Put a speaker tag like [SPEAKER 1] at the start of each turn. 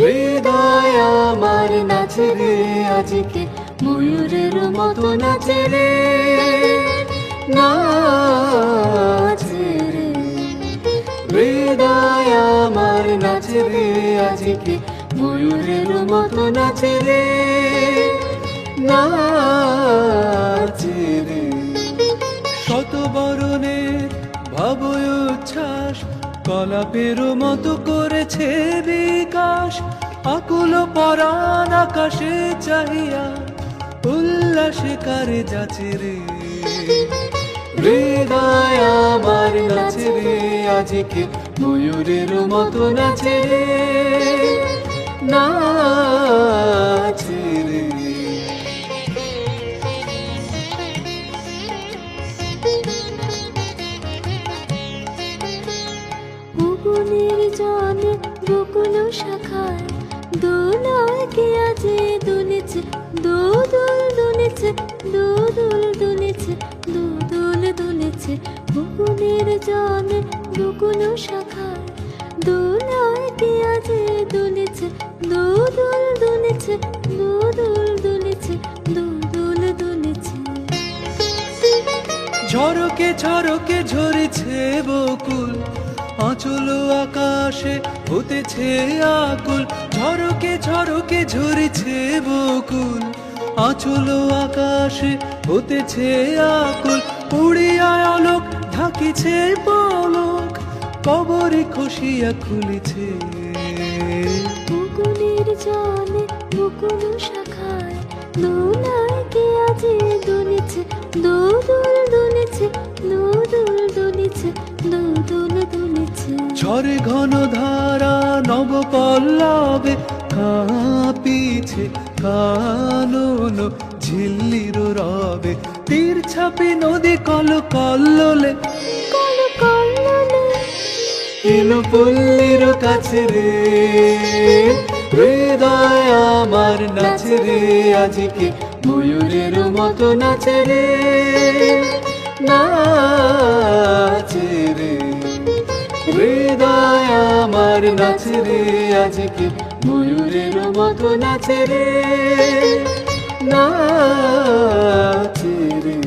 [SPEAKER 1] হৃদয় আমার নাচে রে আজকে ময়ূরের মতো নাচে রে, নাচে রে। হৃদয় আমার নাচে রে আজকে ময়ূরের মতো নাচে রে, নাচে রে। শত বরণের ভাবয় উচ্ছ্বাস কলাপের মতো করেছে বিকাশ, আকুল পরাণ আকাশে চাহিয়া উল্লাসে কারে যাচ্ছে রে। হৃদয় আমার নাচে রে আজকে ময়ূরের মতো নাচে রে, নাচে রে।
[SPEAKER 2] বনের জলে বকুল শাখায় দোলায় কে আজে দুলেছে, দোদুল দুলেছে, দোদুল দুলেছে, দোদুল দুলেছে। বনের জলে বকুল শাখায় দোলায় কে আজে দুলেছে, দোদুল দুলেছে, দোদুল দুলেছে, দোদুল দুলেছে।
[SPEAKER 1] ঝরকে ঝরকে ঝরেছে বকুল, আঁচল আকাশে হতেছে আকুল। ঝরকে ঝরকে ঝরেছে বকুল, আঁচল আকাশে হতেছে আকুল। উড়িয়া আলোক ঢাকিছে পলক, কবরে খসিয়া খুলেছে।
[SPEAKER 2] বকুলের জলে বকুল শাখায় দোলায় কে আজে দুলেছে, দোদুল দুলেছে, দোদুল দুলেছে, দোদুল দুলেছে।
[SPEAKER 1] ঝড়ে ঘন ধারা নব পল্লবে কাঁপিছে কানন ঝিল্লির রবে। তীর ছাপি নদী কল কল্লোলে,
[SPEAKER 2] কল কল্লোলে
[SPEAKER 1] এলো পল্লীর কাছে রে। হৃদয় আমার নাচে রে আজকে ময়ূরের মতো নাচে রে, নাচে রে। হৃদয় আমার নাচে রে আজকে ময়ূরের মতো নাচে রে, নাচে রে।